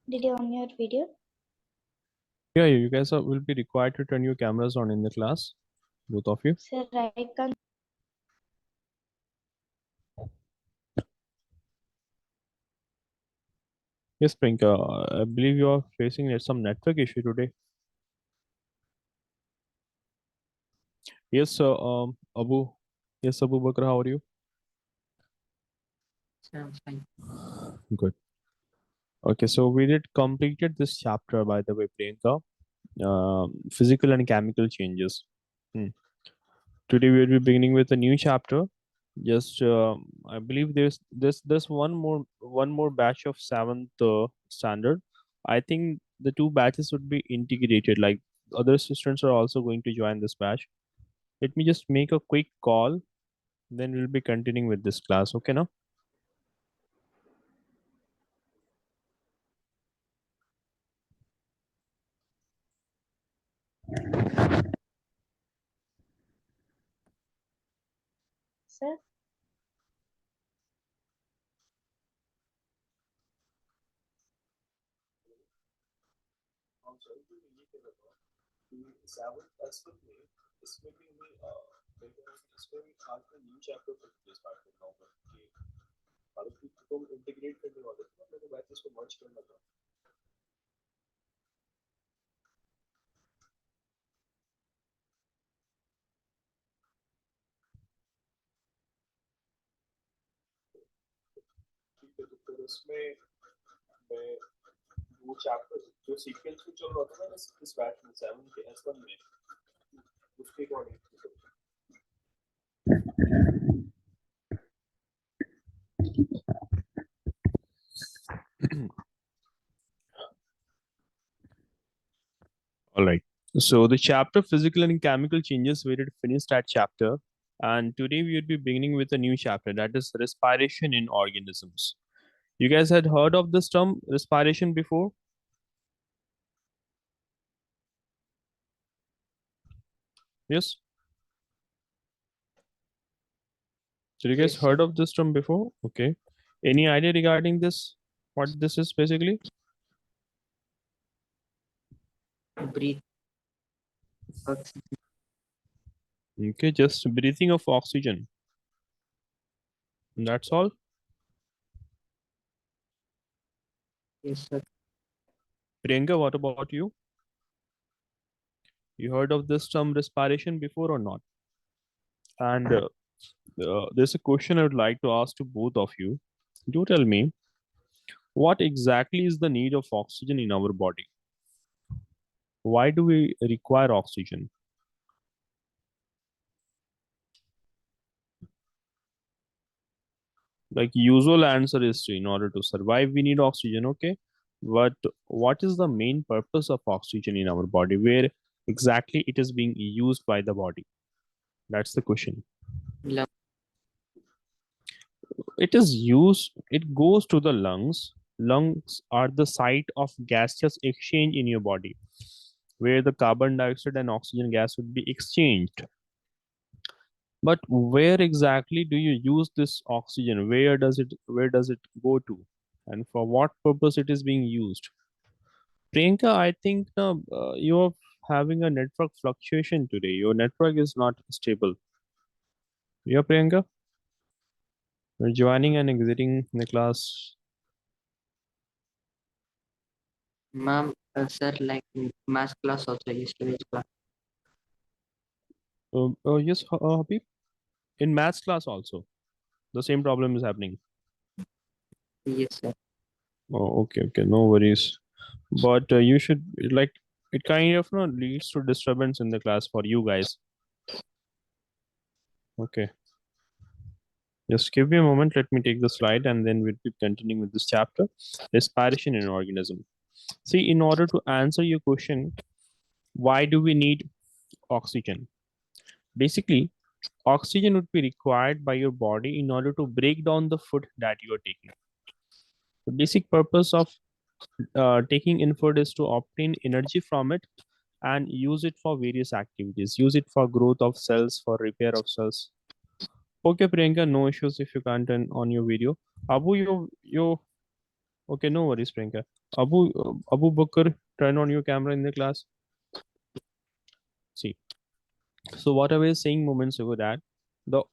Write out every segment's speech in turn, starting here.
Did you on your video? Yeah, you guys will be required to turn your cameras on in the class, both of you. Sir, I can't. Yes, Prinka, I believe you are facing some network issue today. Yes, Abu. Yes, Abu Bakr, how are you? I'm fine. Good. Okay, so we did completed this chapter, by the way, Priyanka. Physical and chemical changes. Hmm. Today we will be beginning with a new chapter. Just, I believe there's one more batch of seventh standard. I think the two batches would be integrated. Like other students are also going to join this batch. Let me just make a quick call. Then we'll be continuing with this class. Okay, now. Sir, All right. So the chapter physical and chemical changes we did finish that chapter, and today we will be beginning with a new chapter that is respiration in organisms. You guys had heard of this term respiration before? Yes. So you guys Yes, sir. heard of this term before? Okay. Any idea regarding this? What this is basically? Breathe oxygen. Okay, just breathing of oxygen. That's all. Yes, sir. Priyanka, what about you? You heard of this term respiration before or not? And there's a question I would like to ask to both of you. Do tell me, what exactly is the need of oxygen in our body? Why do we require oxygen? Like usual answer is in order to survive, we need oxygen, okay? But what is the main purpose of oxygen in our body? Where exactly it is being used by the body? That's the question. Lung. It is used, it goes to the lungs. Lungs are the site of gaseous exchange in your body, where the carbon dioxide and oxygen gas would be exchanged. But where exactly do you use this oxygen? Where does it go to? And for what purpose it is being used? Priyanka, I think you're having a network fluctuation today. Your network is not stable. Yeah, Priyanka? You're joining and exiting the class. Ma'am, sir, like math class also, history class. Yes, Habib. In maths class also, the same problem is happening. Yes, sir. Oh, okay, okay, no worries. But you should like it kind of leads to disturbance in the class for you guys. Okay, just give me a moment. Let me take the slide and then we'll be continuing with this chapter. Respiration in organism. See, in order to answer your question, why do we need oxygen? Basically, oxygen would be required by your body in order to break down the food that you are taking. The basic purpose of taking in food is to obtain energy from it and use it for various activities. Use it for growth of cells, for repair of cells. Okay, Priyanka, no issues if you can't turn on your video. Abu, you Okay, no worries, Priyanka. Abu Bakr, turn on your camera in the class. See. So what I was saying moments ago that the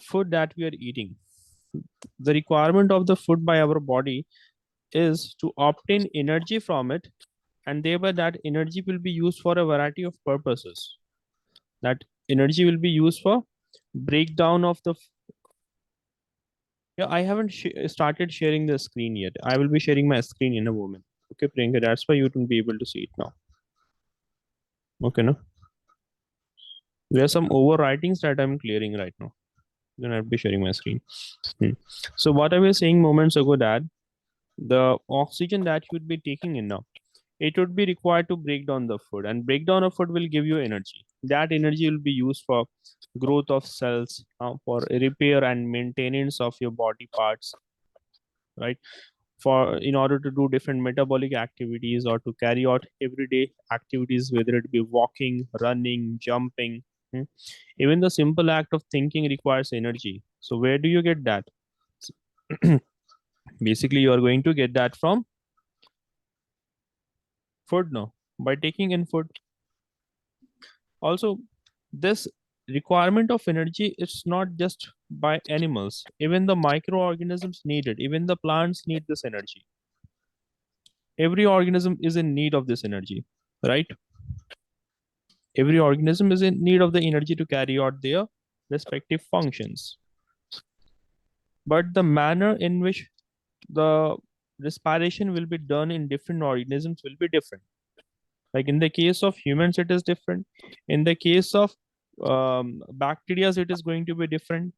food that we are eating, the requirement of the food by our body is to obtain energy from it, and thereby that energy will be used for a variety of purposes. That energy will be used for breakdown of the. Yeah, I haven't started sharing the screen yet. I will be sharing my screen in a moment. Okay, Priyanka, that's why you will be able to see it now. Okay, no? There are some overwritings that I'm clearing right now. Then I'll be sharing my screen. Hmm. So what I was saying moments ago that the oxygen that you would be taking in now, it would be required to break down the food, and breakdown of food will give you energy. That energy will be used for growth of cells, for repair and maintenance of your body parts, right? For in order to do different metabolic activities or to carry out everyday activities, whether it be walking, running, jumping. hmm. Even the simple act of thinking requires energy. So where do you get that? Basically, you are going to get that from food now, by taking in food. Also, this requirement of energy is not just by animals. Even the microorganisms need it. Even the plants need this energy. Every organism is in need of this energy, right? Every organism is in need of the energy to carry out their respective functions. But the manner in which the respiration will be done in different organisms will be different. Like in the case of humans, it is different. In the case of bacteria, it is going to be different.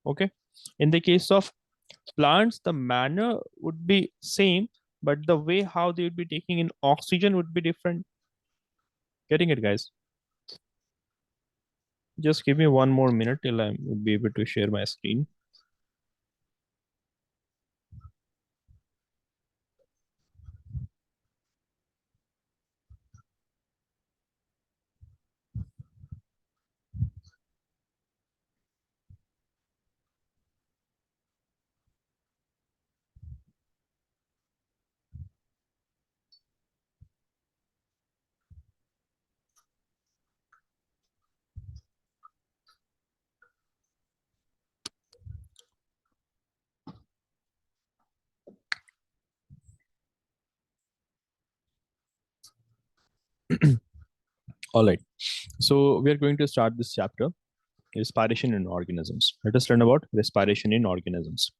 Okay. In the case of plants, the manner would be same, but the way how they would be taking in oxygen would be different. Getting it, guys? Just give me one more minute till I will be able to share my screen. All right. So we are going to start this chapter, respiration in organisms. Let us learn about respiration in organisms.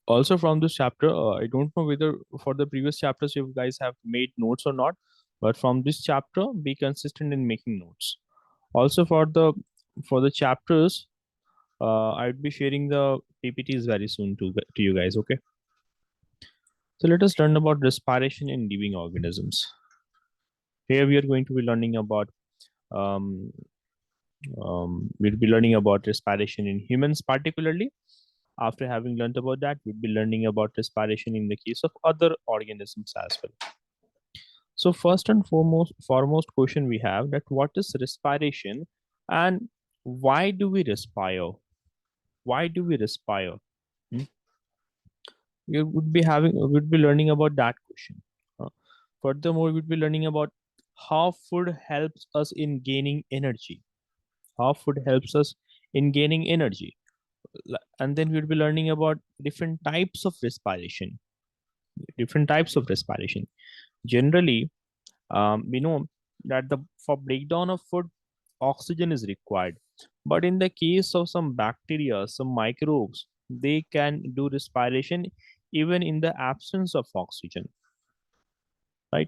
Also from this chapter, I don't know whether for the previous chapters you guys have made notes or not, but from this chapter, be consistent in making notes. Also for the chapters, I'd be sharing the PPTs very soon to you guys. Okay. So let us learn about respiration in living organisms. Here we are going to be learning about um, we'll be learning about respiration in humans particularly. After having learned about that, we'll be learning about respiration in the case of other organisms as well. So first and foremost question we have that what is respiration and why do we respire? Why do we respire? Hmm? You would be learning about that question. Uh, Furthermore, we'd be learning about how food helps us in gaining energy. How food helps us in gaining energy. And then we'd be learning about different types of respiration. Different types of respiration. Generally, we know that the for breakdown of food, oxygen is required. But in the case of some bacteria, some microbes, they can do respiration even in the absence of oxygen, right?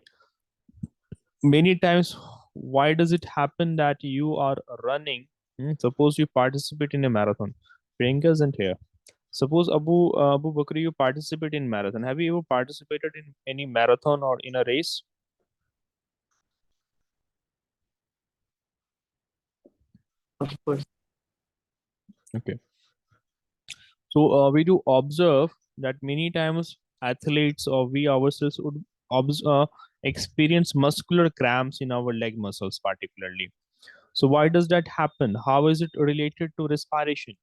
Many times, why does it happen that you are running? Suppose you participate in a marathon. Priyanka isn't here. Suppose Abu Bakri, you participate in marathon. Have you ever participated in any marathon or in a race? Of course. Okay. So we do observe that many times athletes or we ourselves would experience muscular cramps in our leg muscles particularly. So why does that happen? How is it related to respiration?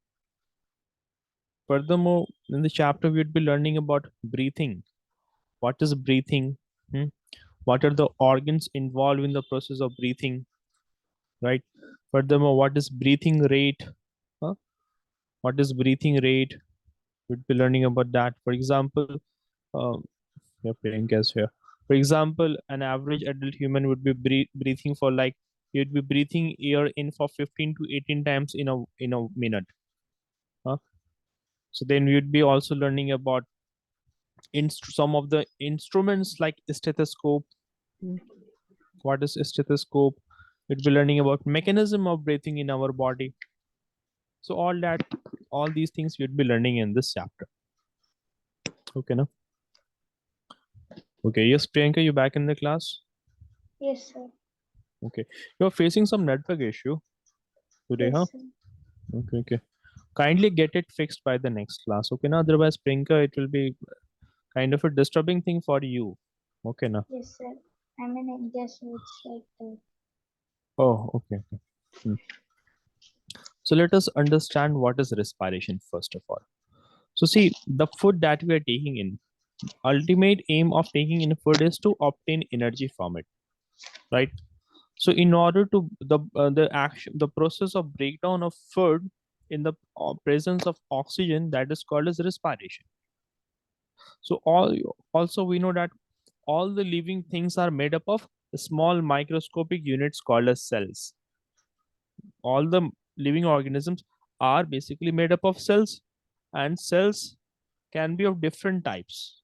Furthermore, in the chapter, we would be learning about breathing. What is breathing? Hmm? What are the organs involved in the process of breathing? Right. Furthermore, what is breathing rate? Huh? What is breathing rate? We'd be learning about that. For example, yeah, Priyanka is here. For example, an average adult human would be breathing for like you'd be breathing air in for 15 to 18 times in a minute. Huh? So then we'd be also learning about some of the instruments like stethoscope. What is a stethoscope? We'd be learning about mechanism of breathing in our body. So all these things we'd be learning in this chapter. Okay, now. Okay, yes, Priyanka, you back in the class? Yes, sir. Okay, you're facing some network issue today, huh? Yes, sir. Okay, okay. Kindly get it fixed by the next class. Okay, now otherwise, Priyanka, it will be kind of a disturbing thing for you. Okay, now. Yes, sir. I'm in India, so it's like that. Oh, okay, okay. Hmm. So let us understand what is respiration first of all. So see, the food that we are taking in, ultimate aim of taking in food is to obtain energy from it, right? So in order to the action, the process of breakdown of food in the presence of oxygen, that is called as respiration. So also we know that all the living things are made up of small microscopic units called as cells. All the living organisms are basically made up of cells, and cells can be of different types.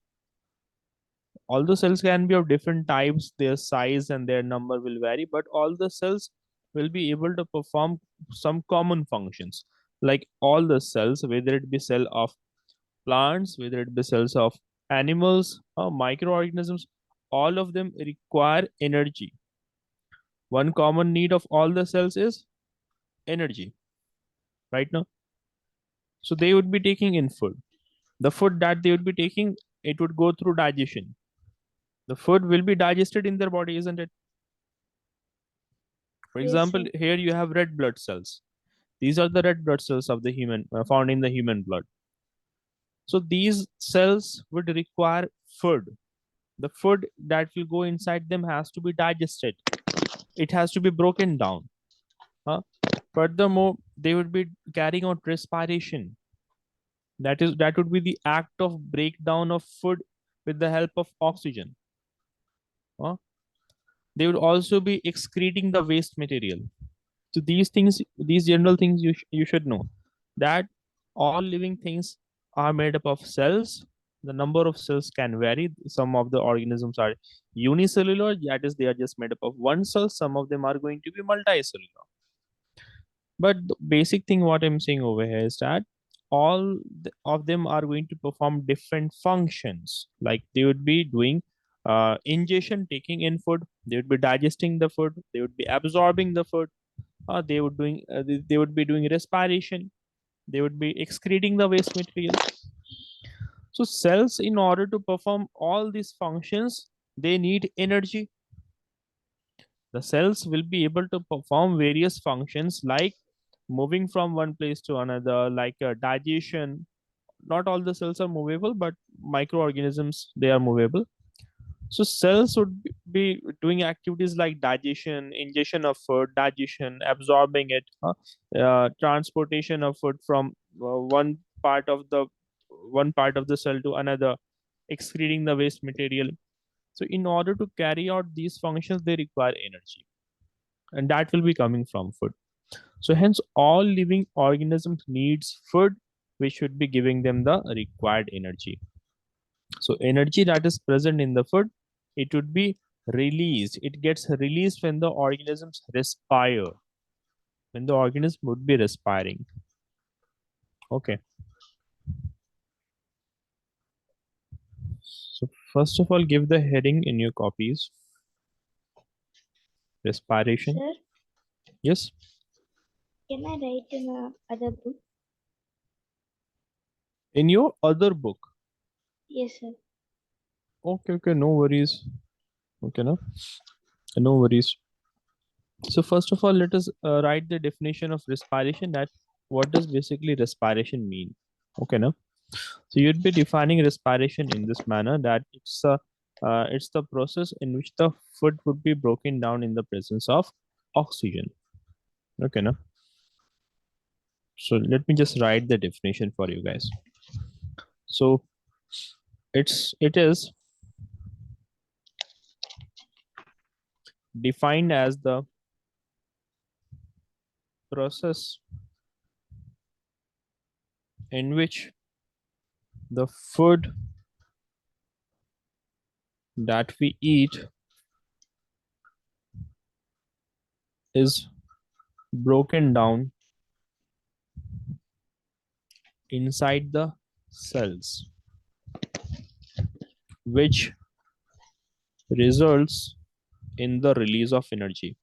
All the cells can be of different types, their size and their number will vary, but all the cells will be able to perform some common functions. Like all the cells, whether it be cell of plants, whether it be cells of animals or microorganisms, all of them require energy. One common need of all the cells is energy, right now. So they would be taking in food. The food that they would be taking, it would go through digestion. The food will be digested in their body, isn't it? For Yes, example, sir. here you have red blood cells. These are the red blood cells of the human found in the human blood. So these cells would require food. The food that will go inside them has to be digested. It has to be broken down. Huh? Furthermore, they would be carrying out respiration. That would be the act of breakdown of food with the help of oxygen. Huh? They would also be excreting the waste material. So these things, these general things you should know that all living things are made up of cells. The number of cells can vary. Some of the organisms are unicellular, that is they are just made up of one cell. Some of them are going to be multicellular. But the basic thing what I'm saying over here is that of them are going to perform different functions. Like they would be doing ingestion, taking in food, they would be digesting the food, they would be absorbing the food, they would be doing respiration, they would be excreting the waste material. So cells, in order to perform all these functions, they need energy. The cells will be able to perform various functions like moving from one place to another, like digestion. Not all the cells are movable, but microorganisms, they are movable. So cells would be doing activities like digestion, ingestion of food, digestion, absorbing it, transportation of food from one part of the cell to another, excreting the waste material. So in order to carry out these functions, they require energy, and that will be coming from food. So hence, all living organisms needs food, which should be giving them the required energy. So energy that is present in the food, it would be released. It gets released when the organisms respire. When the organism would be respiring. Okay. So first of all, give the heading in your copies. Respiration. Sir, Yes. can I write in other book? In your other book. Yes, sir. Okay, okay, no worries. Okay, no worries. So first of all, let us write the definition of respiration. That what does basically respiration mean? Okay, now. So you'd be defining respiration in this manner, that it's the process in which the food would be broken down in the presence of oxygen. Okay, now. So let me just write the definition for you guys. So it is defined as the process in which the food that we eat is broken down inside the cells, which results in the release of energy.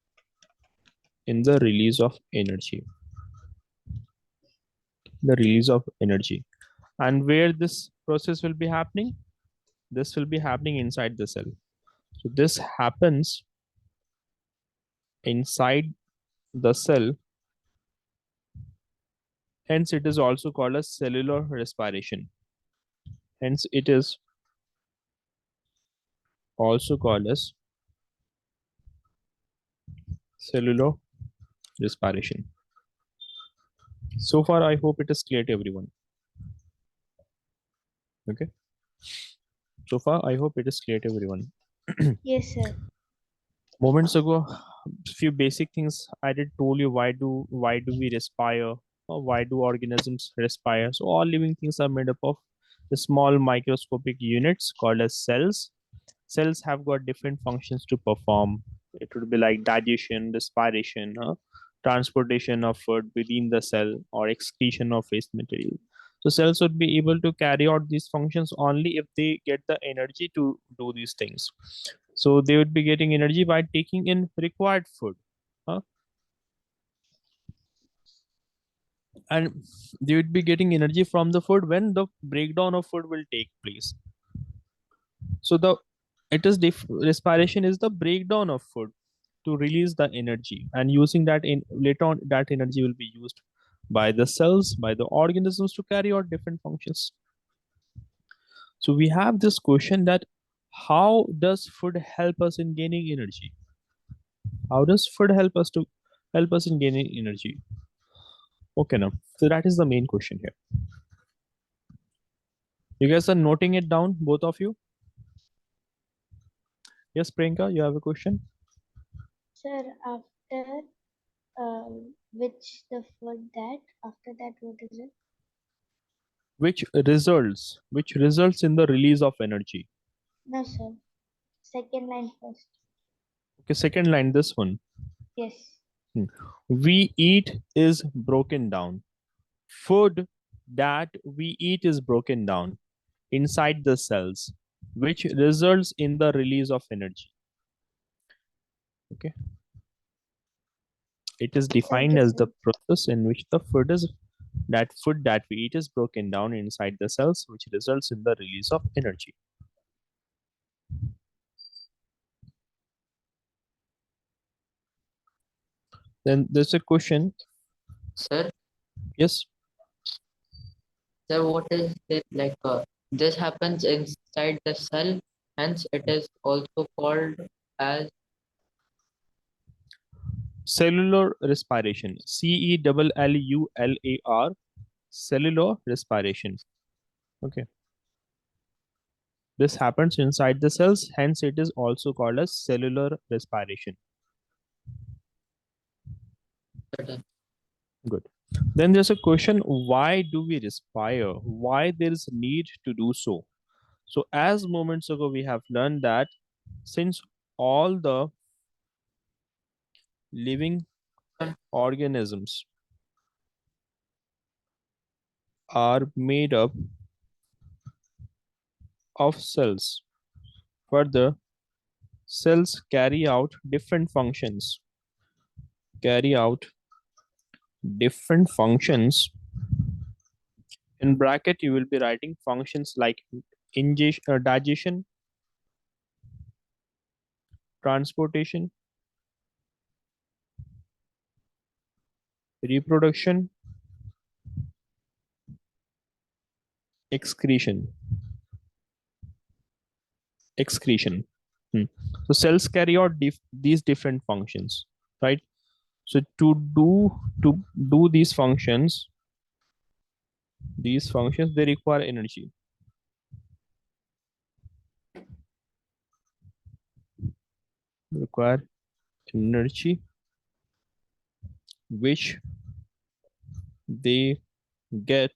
In the release of energy. The release of energy. And where this process will be happening? This will be happening inside the cell. So this happens inside the cell. Hence, it is also called as cellular respiration. Hence, it is also called as cellular respiration. So far, I hope it is clear to everyone. Okay. So far, I hope it is clear to everyone. Yes, sir. Moments ago, few basic things I did told you. Why do we respire, or why do organisms respire? So all living things are made up of the small microscopic units called as cells. Cells have got different functions to perform. It would be like digestion, respiration, transportation of food within the cell, or excretion of waste material. So cells would be able to carry out these functions only if they get the energy to do these things. So they would be getting energy by taking in required food. huh? And they would be getting energy from the food when the breakdown of food will take place. So the respiration is the breakdown of food to release the energy, and using that in later on, that energy will be used by the cells, by the organisms, to carry out different functions. So we have this question that how does food help us in gaining energy? How does food help us in gaining energy? Okay, now. So that is the main question here. You guys are noting it down, both of you? Yes, Priyanka, you have a question? Sir, after which the food that after that what is it? Which results in the release of energy. No, sir. Second line first. Okay, second line, this one. Yes. We eat is broken down. Food that we eat is broken down inside the cells, which results in the release of energy. Okay. It is Sir, defined this as the is process in which the food that we eat is broken down inside the cells, which results in the release of energy. Then there's a question. Sir, Yes. sir, what is it like? This happens inside the cell, hence it is also called as Cellular respiration. CELLULAR. Cellular respiration. Okay. This happens inside the cells, hence it is also called as cellular respiration. certain. Good. Then there's a question, why do we respire? Why there is need to do so? So as moments ago we have learned that since all the living organisms are made up of cells, further cells carry out different functions. Carry out different functions. In bracket, you will be writing functions like digestion, transportation, reproduction, Excretion. Excretion. So cells carry out these different functions, right? So to do these functions, they require energy. Require energy, which they get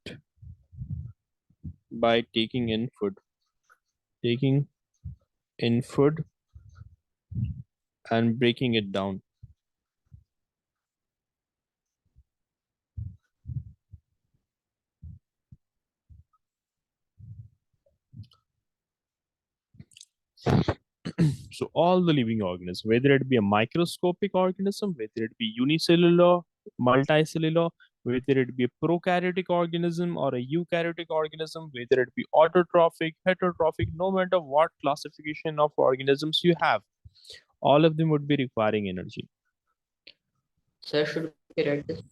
by taking in food. Taking in food and breaking it down. So all the living organisms, whether it be a microscopic organism, whether it be unicellular, multicellular, whether it be a prokaryotic organism or a eukaryotic organism, whether it be autotrophic, heterotrophic, no matter what classification of organisms you have, all of them would be requiring energy. Sir, should we read this?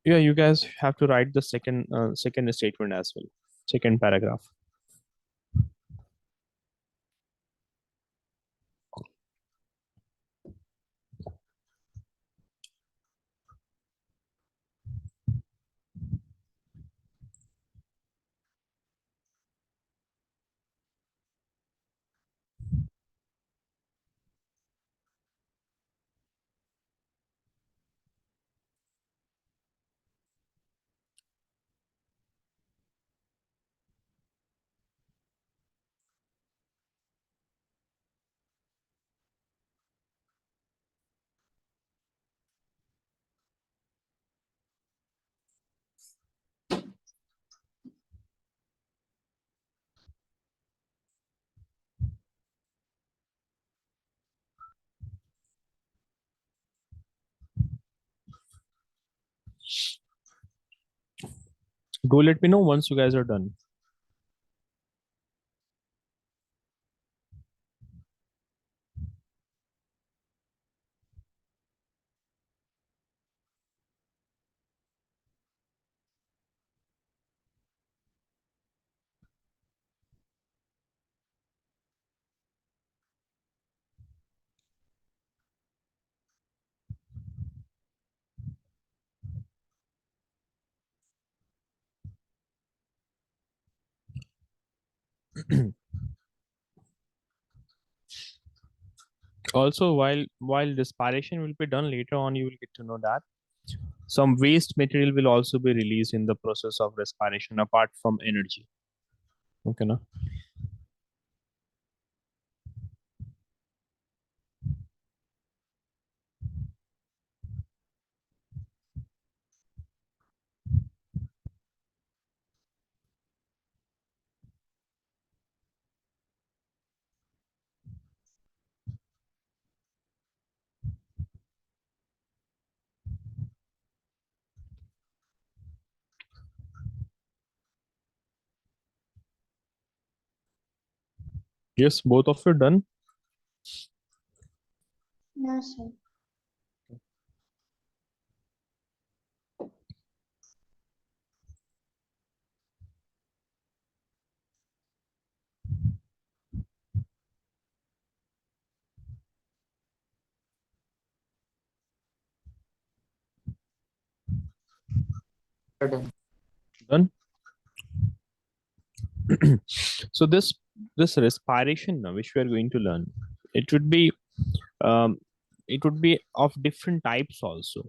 Yeah, you guys have to write the second statement as well, second paragraph. Do let me know once you guys are done. Also, while respiration will be done later on, you will get to know that some waste material will also be released in the process of respiration apart from energy. Okay, no? Yes, both of you done. No, sir. We're done. Done. So this respiration now, which we are going to learn, it would be um, it would be of different types also.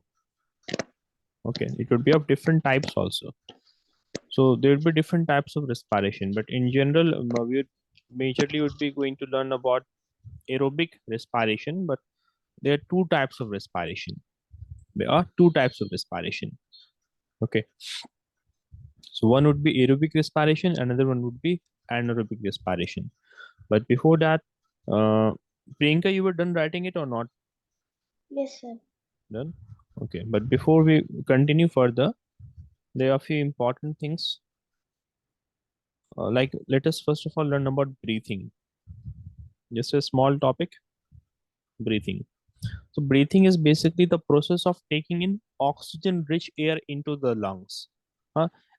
Okay, it would be of different types also. So there will be different types of respiration, but in general, we would majorly would be going to learn about aerobic respiration. But there are two types of respiration. There are two types of respiration. Okay, so one would be aerobic respiration, another one would be anaerobic respiration. But before that, Priyanka, you were done writing it or not? Yes, sir. Done. Okay, but before we continue further, there are a few important things. Like, let us first of all learn about breathing. Just a small topic, breathing. So breathing is basically the process of taking in oxygen-rich air into the lungs,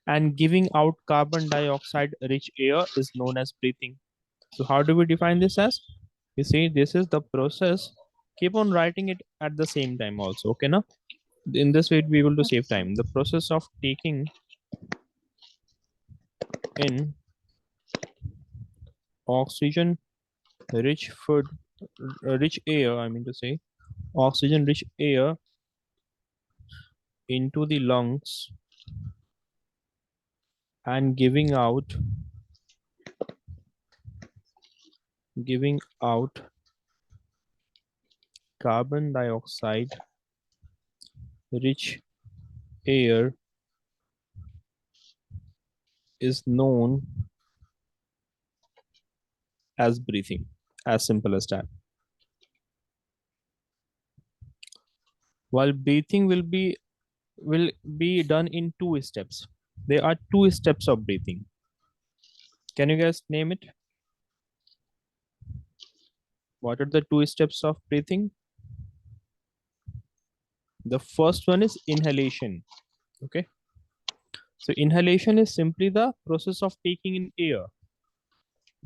and giving out carbon dioxide rich air is known as breathing. So how do we define this as? You see, this is the process. Keep on writing it at the same time also. Okay, now in this way we'll be able to Okay, save sir. time. The process of taking in oxygen rich food, rich air, I mean to say, oxygen rich air into the lungs and giving out carbon dioxide rich air is known as breathing. As simple as that. While breathing will be done in two steps. There are two steps of breathing. Can you guys name it? What are the two steps of breathing? The first one is inhalation. Okay. So inhalation is simply the process of taking in air.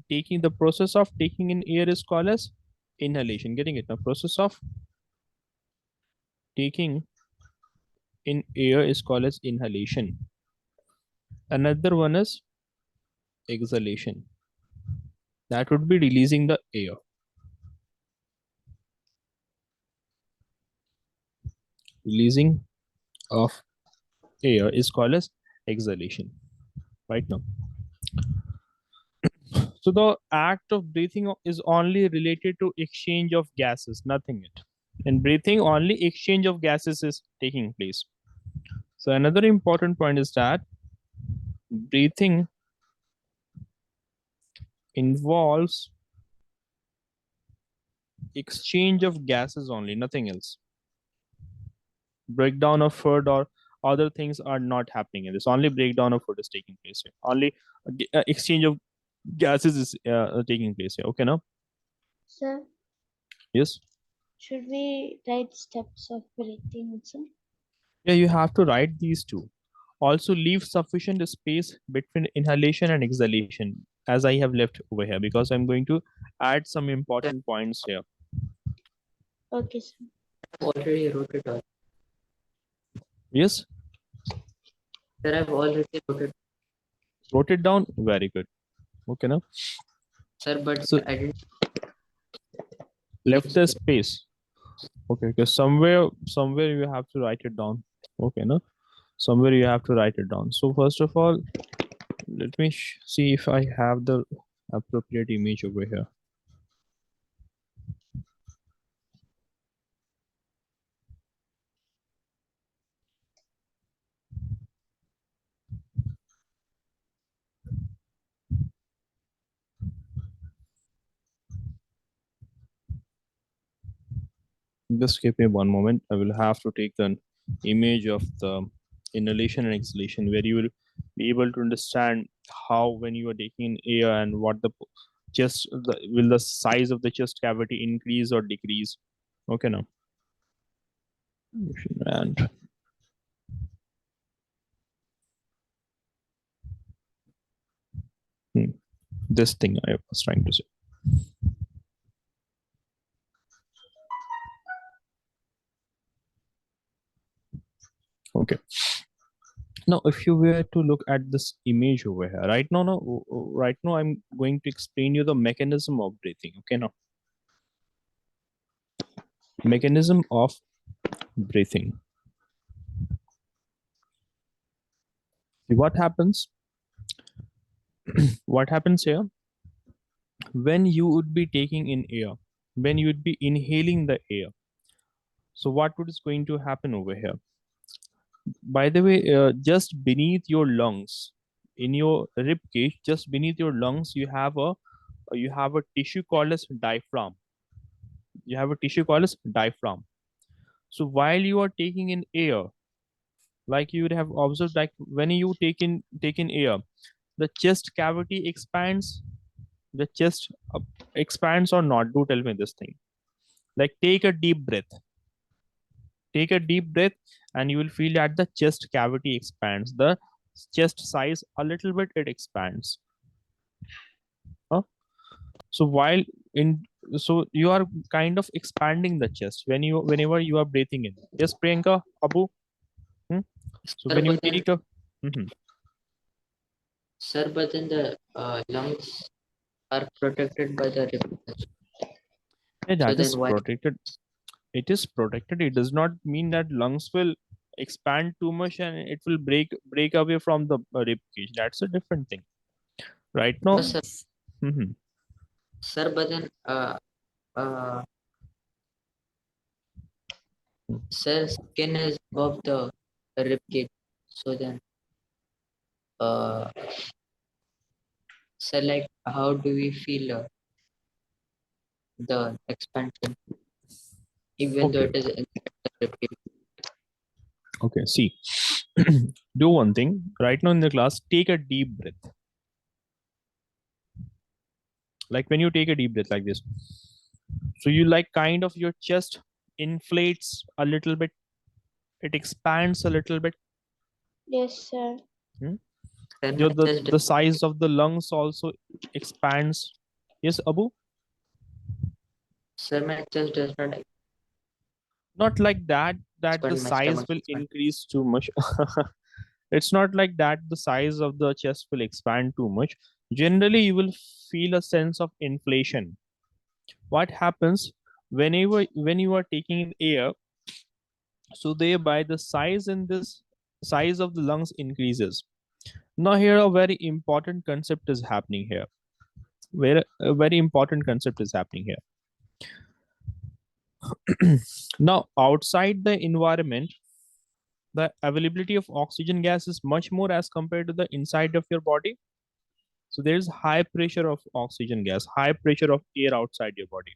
The process of taking in air is called as inhalation. Getting it? The process of taking in air is called as inhalation. Another one is exhalation. That would be releasing the air. Releasing of air is called as exhalation. Right now. So the act of breathing is only related to exchange of gases, nothing else. In breathing, only exchange of gases is taking place. So another important point is that breathing involves exchange of gases only, nothing else. Breakdown of food or other things are not happening in this. Only breakdown of food is taking place here. Only exchange of gases is taking place here. Okay, now? Sir, Yes? should we write steps of breathing also? Yeah, you have to write these two. Also leave sufficient space between inhalation and exhalation as I have left over here because I'm going to add some important points here. Okay, sir. Already wrote it all. Yes? Sir, I've already Wrote it down? Very good. Okay, now? Sir, but So I didn't left the space. Okay, because somewhere you have to write it down. Okay, no? Somewhere you have to write it down. So first of all, let me see if I have the appropriate image over here. Just give me one moment. I will have to take an image of the inhalation and exhalation where you will be able to understand how when you are taking in air and what the chest, will the size of the chest cavity increase or decrease. Okay, now. And this thing I was trying to say. Okay. Now, if you were to look at this image over here, right now, I'm going to explain you the mechanism of breathing. Okay, now, mechanism of breathing. See what happens? What happens here? When you would be taking in air, when you would be inhaling the air. So what is going to happen over here? By the way, just beneath your lungs, in your rib cage, just beneath your lungs, you have a tissue called as diaphragm. You have a tissue called as diaphragm. So while you are taking in air, like you would have observed, like when you take in air, the chest cavity expands. The chest expands or not? Do tell me this thing. Like take a deep breath. Take a deep breath, and you will feel that the chest cavity expands. The chest size a little bit, it expands. Huh? So while in, so you are kind of expanding the chest whenever you are breathing in. Yes, Priyanka, Abu. Hmm? So Sir, when you but then, take a, Mhm. sir, but then the lungs are protected by the rib. Yeah, So that is then why? protected. It is protected. It does not mean that lungs will expand too much and it will break away from the rib cage. That's a different thing. Right No, now, sir. Mhm. Sir, but then uh, sir, skin is above the rib cage. So then uh, sir, like how do we feel the expansion even though Okay, it is inside the rib cage? okay. See, do one thing right now in the class. Take a deep breath. Like when you take a deep breath like this, so you like kind of your chest inflates a little bit. It expands a little bit. Yes, sir. Hmm? Then Your my chest, the size of the lungs also expands. Yes, Abu. sir, my chest does not Not like that the expand, my size stomach will expand. increase too much. It's not like that the size of the chest will expand too much. Generally you will feel a sense of inflation. What happens when you are taking in air, so thereby the size in this size of the lungs increases. Now here a very important concept is happening here. Where a very important concept is happening here. Now outside the environment, the availability of oxygen gas is much more as compared to the inside of your body. So there is high pressure of oxygen gas, high pressure of air outside your body.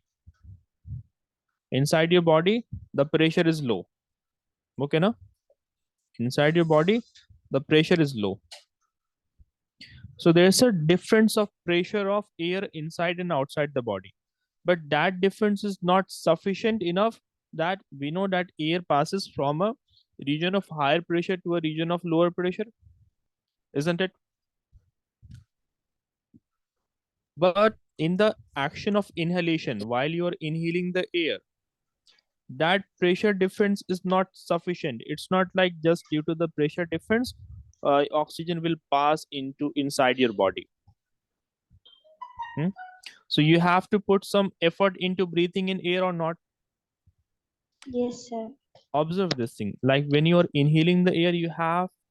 Inside your body, the pressure is low. Okay, na? Inside your body, the pressure is low. So there's a difference of pressure of air inside and outside the body. But that difference is not sufficient enough that we know that air passes from a region of higher pressure to a region of lower pressure, isn't it? But in the action of inhalation, while you are inhaling the air, that pressure difference is not sufficient. It's not like just due to the pressure difference, oxygen will pass into inside your body. Hmm? So you have to put some effort into breathing in air or not. Yes, sir. Observe this thing. Like when you are inhaling the air,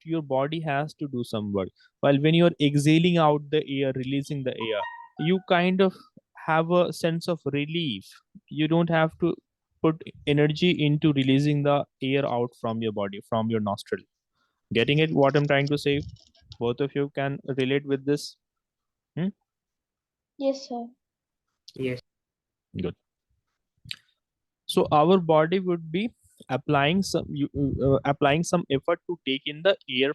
your body has to do some work. While when you are exhaling out the air, releasing the air, you kind of have a sense of relief. You don't have to put energy into releasing the air out from your body, from your nostril. Getting it? What I'm trying to say? Both of you can relate with this. Hmm? Yes, sir. Yes, Good. So our body would be applying some effort to take in the air,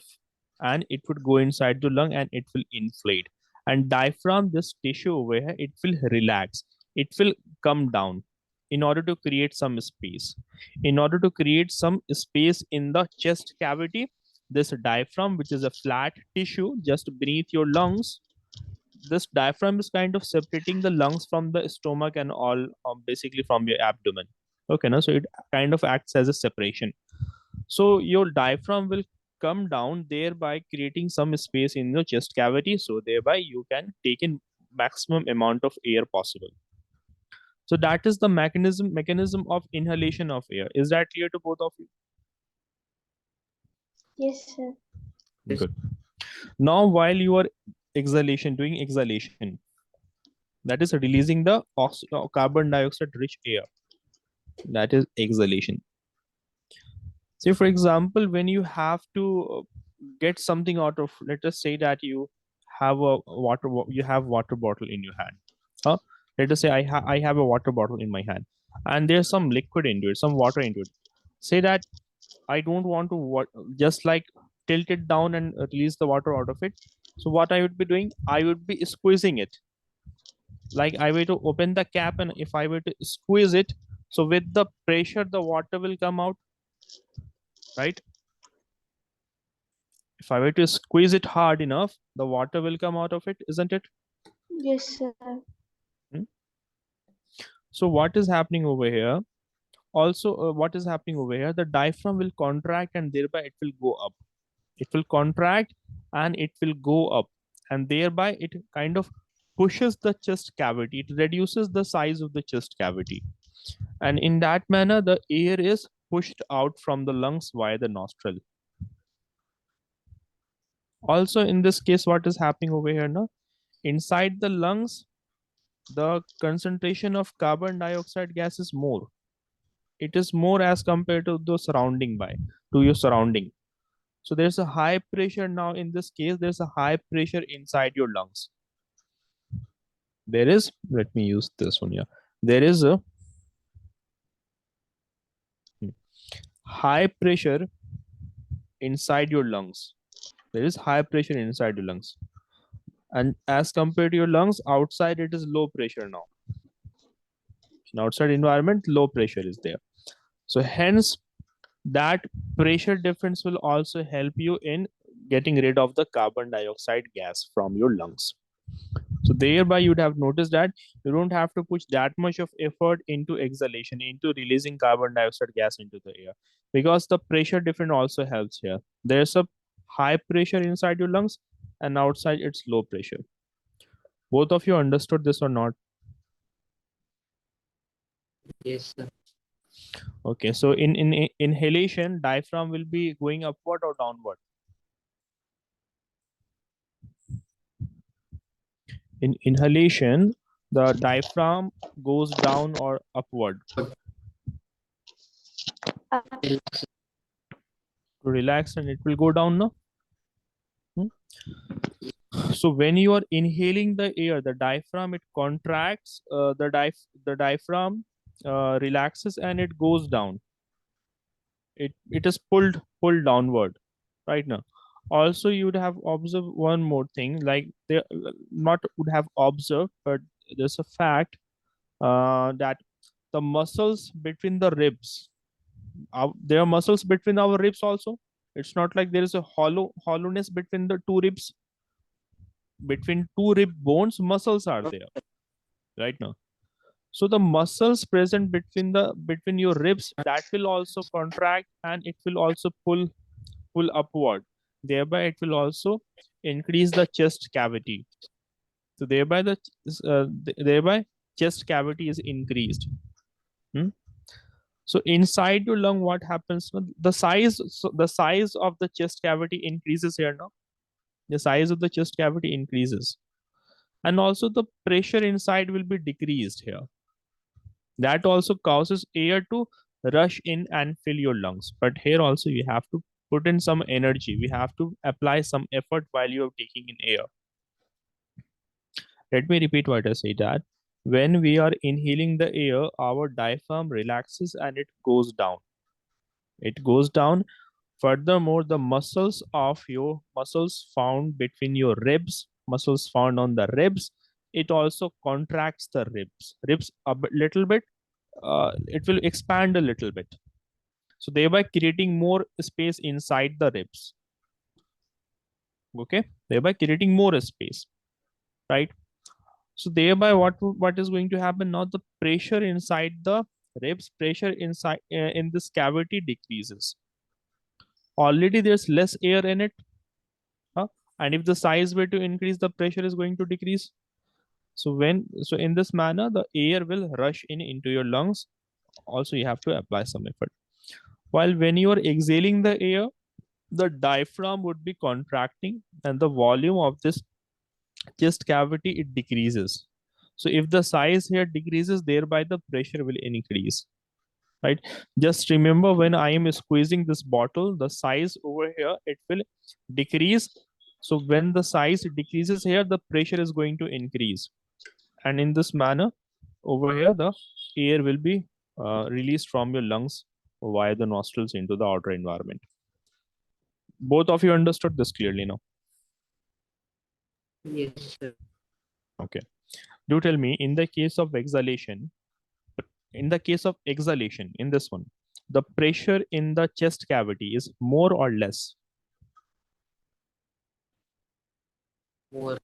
and it would go inside the lung and it will inflate. And diaphragm, this tissue over here, it will relax. It will come down in order to create some space. In order to create some space in the chest cavity, this diaphragm, which is a flat tissue just beneath your lungs, this diaphragm is kind of separating the lungs from the stomach and all, basically from your abdomen. Okay, now so it kind of acts as a separation. So your diaphragm will come down, thereby creating some space in your chest cavity, so thereby you can take in maximum amount of air possible. So that is the mechanism of inhalation of air. Is that clear to both of you? Yes, sir. yes, Good. Now while you are doing exhalation, that is releasing the carbon dioxide rich air, that is exhalation. Say for example, when you have to get something out of, let us say that you have a you have water bottle in your hand. Huh? Let us say I have a water bottle in my hand, and there's some liquid into it, some water into it. Say that I don't want to just like tilt it down and release the water out of it. So what I would be doing, I would be squeezing it. Like I were to open the cap, and if I were to squeeze it, so with the pressure the water will come out, right? If I were to squeeze it hard enough, the water will come out of it, isn't it? Yes, sir. Hmm? So what is happening over here? Also, what is happening over here? The diaphragm will contract and thereby it will go up. It will contract and it will go up, and thereby it kind of pushes the chest cavity. It reduces the size of the chest cavity, and in that manner, the air is pushed out from the lungs via the nostril. Also, in this case, what is happening over here now? Inside the lungs, the concentration of carbon dioxide gas is more. It is more as compared to the surrounding by to your surrounding. So there's a high pressure now. In this case, there's a high pressure inside your lungs. There is, let me use this one here. There is a high pressure inside your lungs. There is high pressure inside your lungs. And as compared to your lungs, outside it is low pressure now. In outside environment, low pressure is there. So hence, that pressure difference will also help you in getting rid of the carbon dioxide gas from your lungs. So thereby you'd have noticed that you don't have to push that much of effort into exhalation, into releasing carbon dioxide gas into the air, because the pressure difference also helps here. There's a high pressure inside your lungs and outside it's low pressure. Both of you understood this or not? Yes, sir. Okay, so in inhalation, diaphragm will be going upward or downward? In inhalation, the diaphragm goes down or upward? Relax. To relax, and it will go down now. So when you are inhaling the air, the diaphragm it contracts, the diaphragm relaxes and it goes down. It is pulled downward right now. Also, you would have observed one more thing, like they not would have observed, but there's a fact that the muscles between the ribs, there are muscles between our ribs also. It's not like there is a hollowness between the two ribs. Between two rib bones, muscles are there right now. So the muscles present between your ribs, that will also contract and it will also pull upward. Thereby it will also increase the chest cavity. So thereby chest cavity is increased. Hmm? So inside your lung, what happens? The size of the chest cavity increases here now. The size of the chest cavity increases, and also the pressure inside will be decreased here. That also causes air to rush in and fill your lungs. But here also you have to put in some energy. We have to apply some effort while you are taking in air. Let me repeat what I say, that when we are inhaling the air, our diaphragm relaxes and it goes down. It goes down. Furthermore, the muscles found between your ribs, muscles found on the ribs, it also contracts the ribs a little bit. It will expand a little bit, so thereby creating more space inside the ribs. Okay, thereby creating more space, right? So thereby what is going to happen now? The pressure inside the ribs, pressure inside in this cavity decreases. Already there's less air in it, huh? And if the size were to increase, the pressure is going to decrease. So in this manner, the air will rush in into your lungs. Also, you have to apply some effort. While when you are exhaling the air, the diaphragm would be contracting and the volume of this chest cavity it decreases. So if the size here decreases, thereby the pressure will increase, right? Just remember, when I am squeezing this bottle, the size over here it will decrease. So when the size decreases here, the pressure is going to increase, and in this manner over here the air will be released from your lungs via the nostrils into the outer environment. Both of you understood this clearly now? Yes, sir. Okay, do tell me, in the case of exhalation, in this one, the pressure in the chest cavity is more or less? more,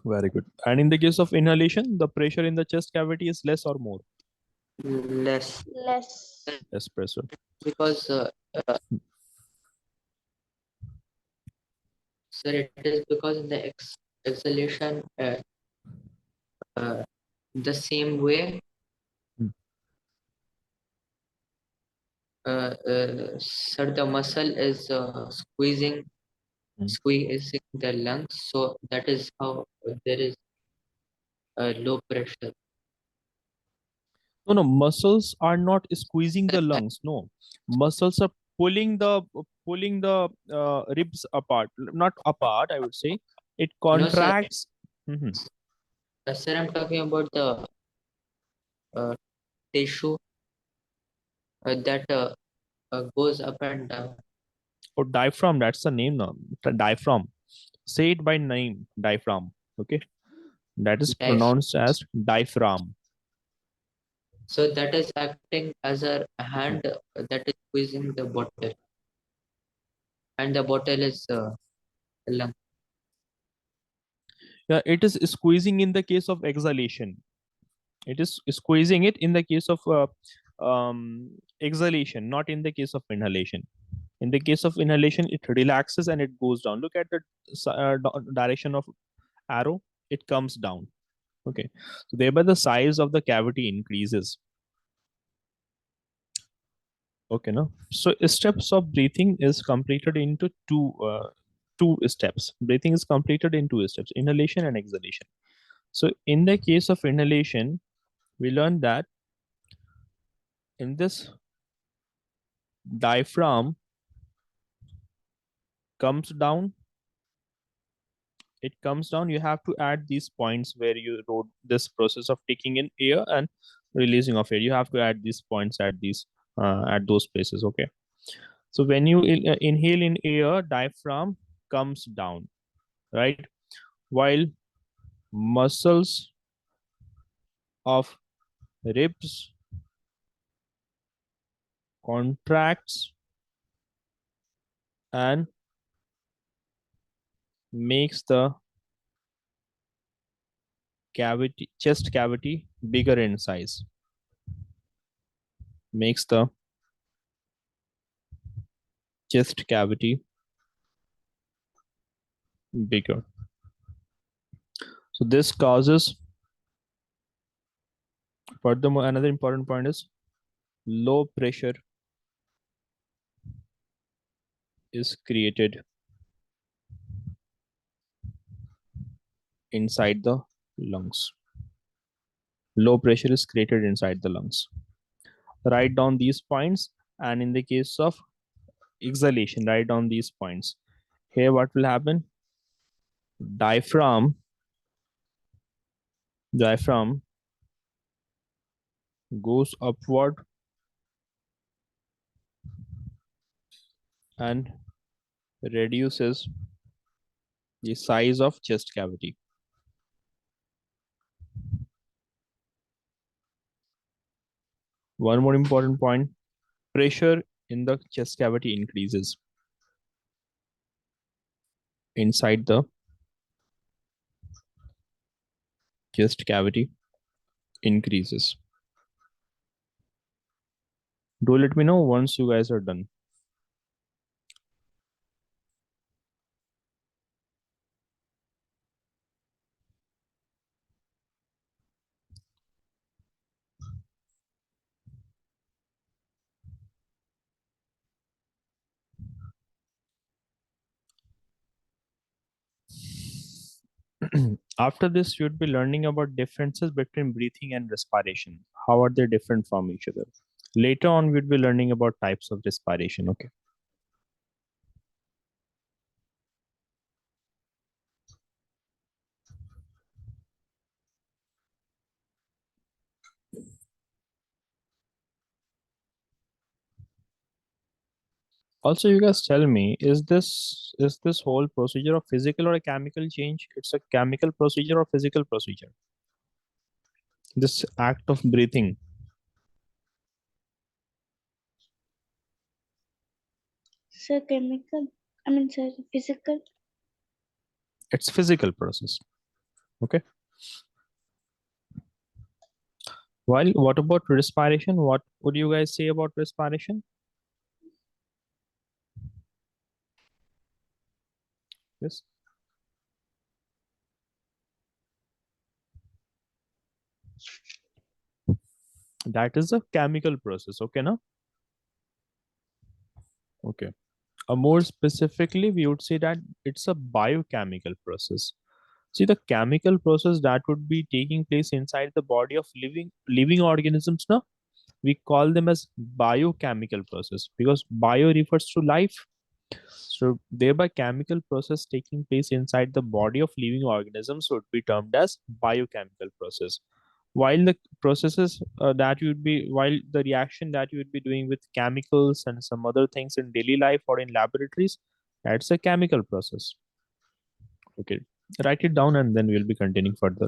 Very good. And in the case of inhalation, the pressure in the chest cavity is less or more? less, Less. Less pressure. because sir, it is because in the exhalation, the same way, Hmm. sir, the muscle is Hmm. squeezing the lungs, so that is how there is low pressure. No, no, muscles are not squeezing the lungs. No, muscles are pulling the ribs apart. Not apart, I would say. It No, sir, contracts. Mhm. sir, I'm talking about the uh, tissue that goes up and down. Or diaphragm. That's the name now. The diaphragm. Say it by name. Diaphragm. Okay. That is Diaphragm. pronounced as diaphragm. So that is acting as a Hmm. hand that is squeezing the bottle, and the bottle is lung. Yeah, it is squeezing in the case of exhalation. It is squeezing it in the case of exhalation, not in the case of inhalation. In the case of inhalation, it relaxes and it goes down. Look at the direction of arrow. It comes down. Okay. So thereby the size of the cavity increases. Okay, no. So steps of breathing is completed into two steps. Breathing is completed in two steps: inhalation and exhalation. So in the case of inhalation, we learned that in this diaphragm comes down, it comes down. You have to add these points where you wrote this process of taking in air and releasing of air. You have to add these points at those places. Okay. So when you inhale in air, diaphragm comes down, right? While muscles of ribs contracts and makes the chest cavity bigger in size. Makes the chest cavity bigger. So this causes, furthermore, another important point is low pressure is created inside the lungs. Low pressure is created inside the lungs. Write down these points, and in the case of exhalation, write down these points. Here, what will happen? Diaphragm goes upward and reduces the size of chest cavity. One more important point: pressure in the chest cavity increases inside the chest cavity increases. Do let me know once you guys are done. After this, you'd be learning about differences between breathing and respiration. How are they different from each other? Later on, we'd be learning about types of respiration. Okay. Also, you guys tell me, is this whole procedure a physical or a chemical change? It's a chemical procedure or physical procedure? This act of breathing. Sir, chemical. I mean, sir, physical. It's physical process. Okay. While what about respiration? What would you guys say about respiration? Yes. That is a chemical process. Okay, now. Okay. More specifically, we would say that it's a biochemical process. See, the chemical process that would be taking place inside the body of living organisms, now we call them as biochemical process because bio refers to life. So thereby chemical process taking place inside the body of living organisms would be termed as biochemical process. While the processes that you would be while the reaction that you would be doing with chemicals and some other things in daily life or in laboratories, that's a chemical process. Okay, write it down and then we'll be continuing further.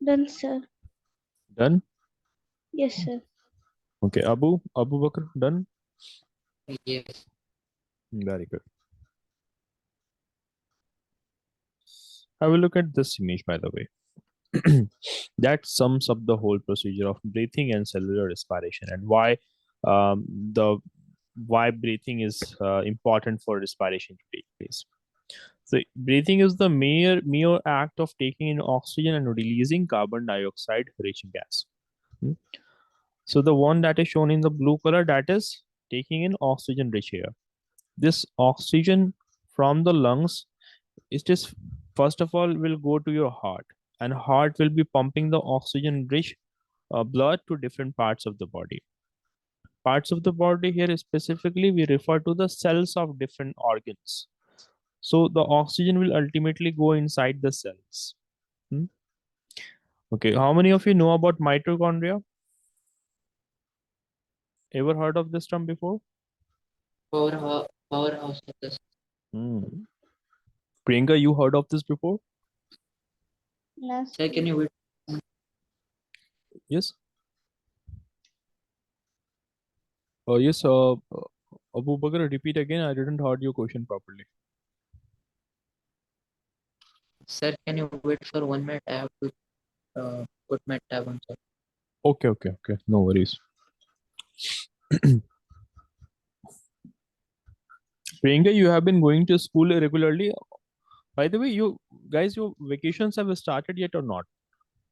Done, sir. Done. Yes, sir. Okay, Abu Bakr, done. Yes. Very good. I will look at this image, by the way. That sums up the whole procedure of breathing and cellular respiration and um, the why breathing is important for respiration to take place. So breathing is the mere act of taking in oxygen and releasing carbon dioxide rich gas. Hmm. So the one that is shown in the blue color, that is taking in oxygen rich air. This oxygen from the lungs, it just first of all will go to your heart, and heart will be pumping the oxygen rich blood to different parts of the body. Parts of the body here specifically we refer to the cells of different organs. So the oxygen will ultimately go inside the cells. Hmm? Okay, how many of you know about mitochondria? Ever heard of this term before? Powerhouse of this. Hmm. Priyanka, you heard of this before? No, Sir, can you wait? Yes. Yes. Abu Bakr, repeat again. I didn't heard your question properly. Sir, can you wait for 1 minute? I have to put my tab on, sir. Okay. No worries. Priyanka, you have been going to school regularly. By the way, you guys, your vacations have started yet or not?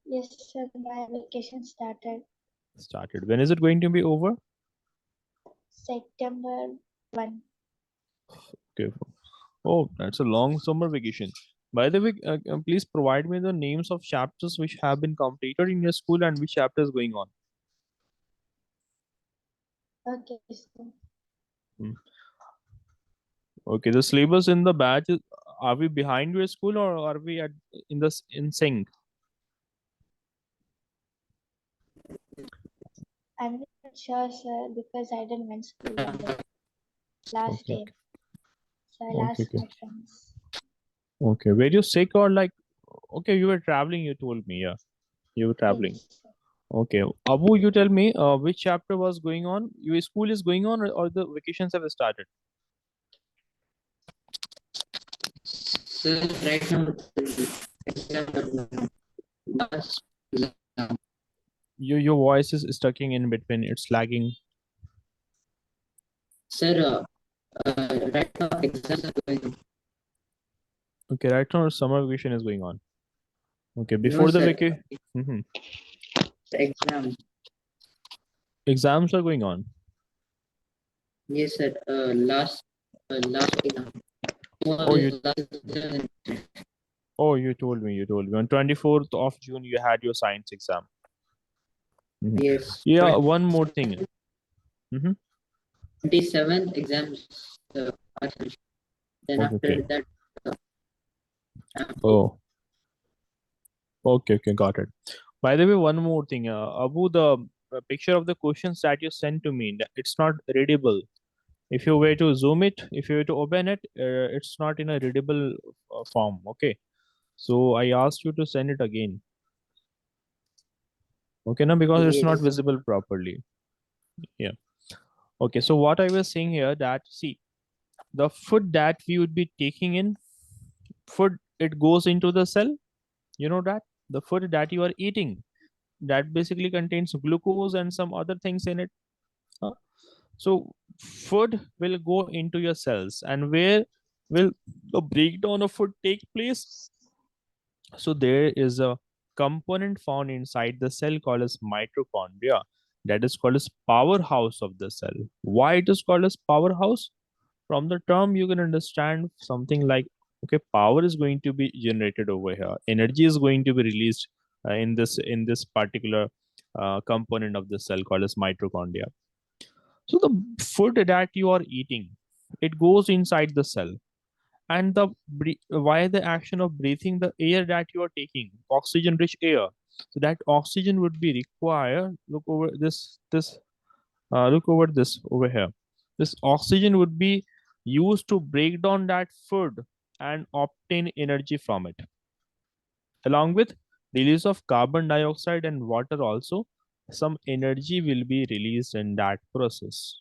yes, sir. My vacation started Started. When is it going to be over? September 1. Okay. Oh, that's a long summer vacation. By the way, please provide me the names of chapters which have been completed in your school and which chapter is going on. Okay, sir. Hmm. Okay, the syllabus in the batch is, are we behind your school or are we at in sync? I'm not sure, sir, because I didn't went school on the last Okay, day. So I'll okay, ask okay. my friends. Okay, were you sick or like? Okay, you were traveling. You told me, yeah, you were traveling. Yes, sir. Okay, Abu, you tell me, which chapter was going on? Your school is going on, or the vacations have started? Sir, right now, exam are going on. Last exam. Your voice is stuck in between. It's lagging. Sir, right now exams are going on. Okay, right now summer vacation is going on. Okay, No, before the sir. vacation, Exam. exams are going on. Yes, sir. Last exam. Tomorrow Oh, is you last exam. you told me. You told me on 24th of June you had your science exam. Mhm. Yes. Yeah, one more thing. Mm-hmm. 27th exams are finished. Then Okay, after okay. that, I'm free. Oh, okay, got it. By the way, one more thing. Abu, the picture of the questions that you sent to me, it's not readable. If you were to zoom it, if you were to open it, it's not in a readable form. Okay. So I asked you to send it again. Okay, now because it's not Yes. visible properly. Yeah. Okay. So what I was saying here that see the food that we would be taking in. food, it goes into the cell. You know that the food that you are eating, that basically contains glucose and some other things in it. Uh, so food will go into your cells, and where will the breakdown of food take place? So there is a component found inside the cell called as mitochondria, that is called as powerhouse of the cell. Why it is called as powerhouse? From the term you can understand something like, okay, power is going to be generated over here, energy is going to be released in this particular component of the cell called as mitochondria. So the food that you are eating, it goes inside the cell, and why the action of breathing the air that you are taking, oxygen rich air. So that oxygen would be required. Look over this look over this over here. This oxygen would be used to break down that food and obtain energy from it, along with release of carbon dioxide and water also. Some energy will be released in that process.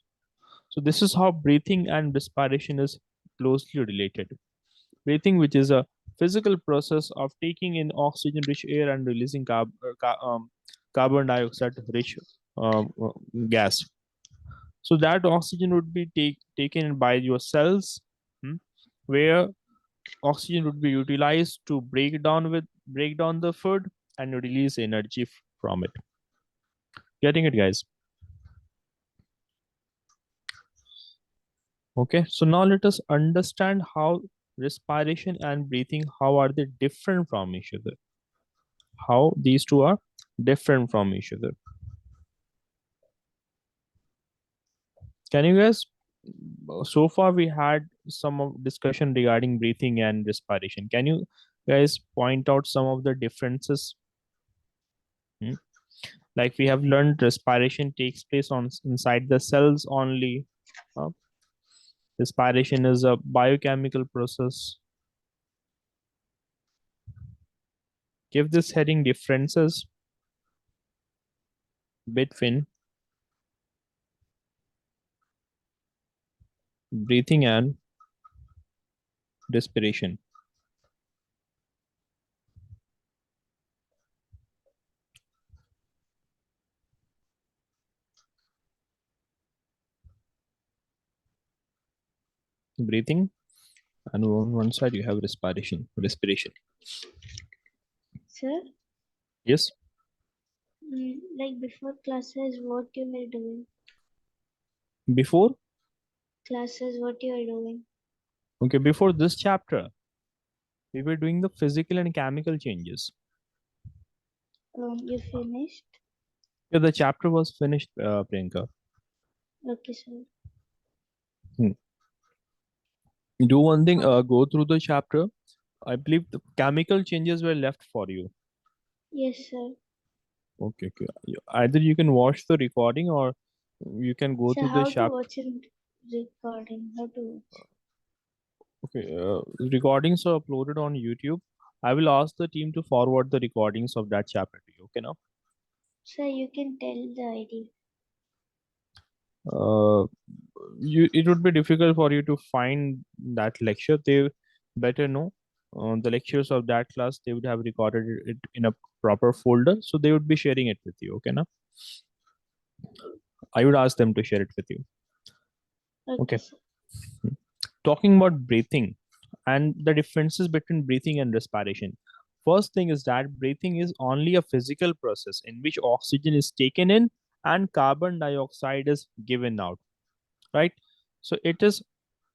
So this is how breathing and respiration is closely related. Breathing, which is a physical process of taking in oxygen rich air and releasing carbon dioxide rich gas. So that oxygen would be taken by your cells, hmm, where oxygen would be utilized to break down the food and release energy from it. Getting it, guys? Okay, so now let us understand how respiration and breathing, how are they different from each other? How these two are different from each other. Can you guys, so far we had some discussion regarding breathing and respiration. Can you guys point out some of the differences? Hmm? Like we have learned respiration takes place on inside the cells only. Uh, Respiration is a biochemical process. Give this heading differences between breathing and respiration. Breathing, and on one side you have respiration. Sir, Yes. like before classes, what you were doing? Before, Classes, what you are doing? okay, before this chapter, we were doing the physical and chemical changes. You finished? Yeah, the chapter was finished, Priyanka. Okay, sir. Hmm. Do one thing, go through the chapter. I believe the chemical changes were left for you. Yes, sir. Okay, okay. Either you can watch the recording or you can go So through the how to chapter. watch in recording? How to watch? Okay, recordings are uploaded on YouTube. I will ask the team to forward the recordings of that chapter to you. Okay, now. Sir, you can tell the ID. Uh, it would be difficult for you to find that lecture. They better know the lectures of that class. They would have recorded it in a proper folder, so they would be sharing it with you. Okay, now. I would ask them to share it with you. Okay, Okay. sir. Talking about breathing and the differences between breathing and respiration. First thing is that breathing is only a physical process in which oxygen is taken in and carbon dioxide is given out, right? So it is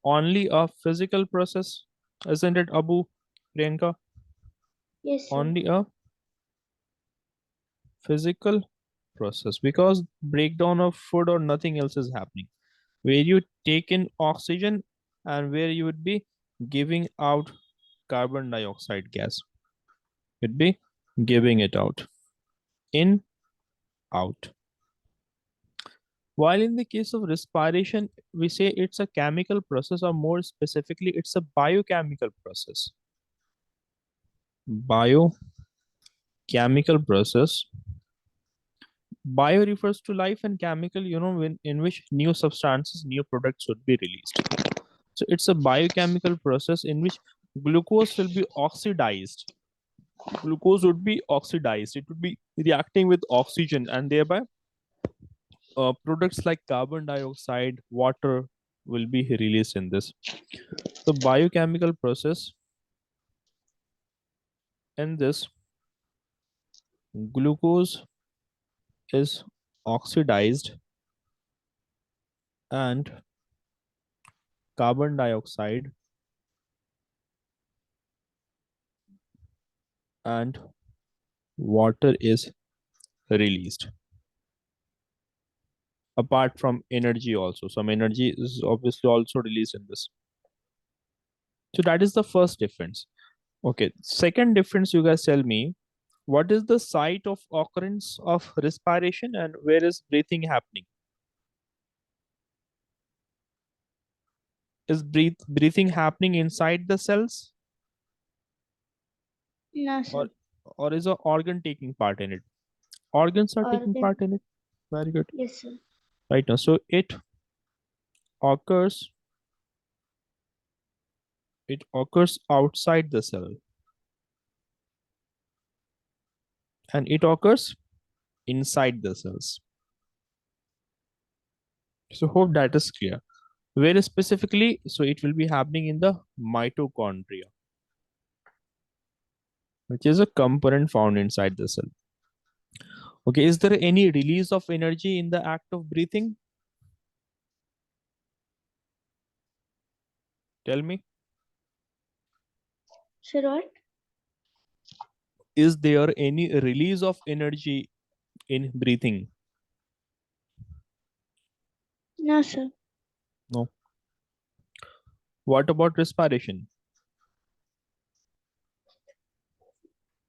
only a physical process, isn't it, Abu, Priyanka? Yes, sir. Only a physical process because breakdown of food or nothing else is happening. Where you take in oxygen and where you would be giving out carbon dioxide gas. You'd be giving it out. In, out. While in the case of respiration, we say it's a chemical process, or more specifically, it's a biochemical process. Biochemical process. Bio refers to life, and chemical, in which new substances, new products would be released. So it's a biochemical process in which glucose will be oxidized. Glucose would be oxidized. It would be reacting with oxygen, and thereby products like carbon dioxide, water will be released in this. The biochemical process in this, glucose is oxidized and carbon dioxide and water is released. Apart from energy also, some energy is obviously also released in this. So that is the first difference. Okay, second difference, you guys tell me, what is the site of occurrence of respiration and where is breathing happening? Is breathing happening inside the cells, No, sir. or is an organ taking part in it? Organs are taking Organ. part in it. Very good. Yes, sir. Right now, so occurs it occurs outside the cell, and it occurs inside the cells. So hope that is clear. Where specifically? So it will be happening in the mitochondria, which is a component found inside the cell. Okay, is there any release of energy in the act of breathing? Tell me. Sir, what? Is there any release of energy in breathing? No, sir. No. What about respiration?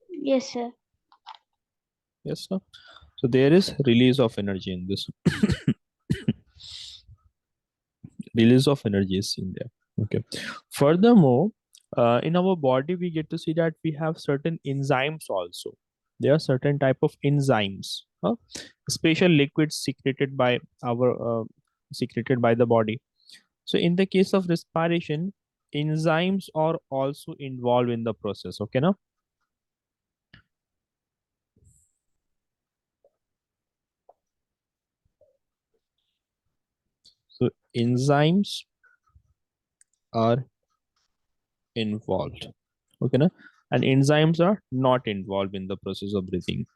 Yes, sir. Yes, no. So there is release of energy in this. Release of energy is in there. Okay. Furthermore, in our body, we get to see that we have certain enzymes also. There are certain type of enzymes, special liquids secreted by the body. So in the case of respiration, enzymes are also involved in the process. Okay, now. So enzymes are involved. Okay, na? And enzymes are not involved in the process of breathing.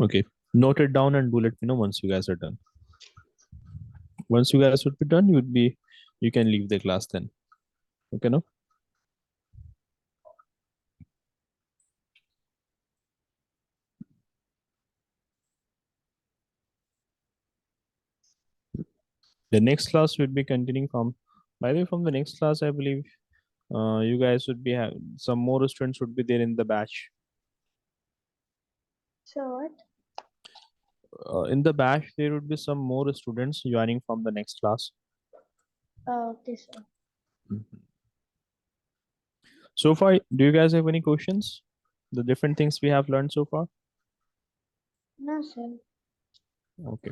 Okay, note it down and do let me know once you guys are done. Once you guys would be done, you can leave the class then. Okay, no? The next class would be continuing from, by the way, from the next class, I believe you guys would be some more students would be there in the batch. So what? In the batch, there would be some more students joining from the next class. Okay, sir. Mhm. So far, do you guys have any questions? The different things we have learned so far? No, sir. Okay.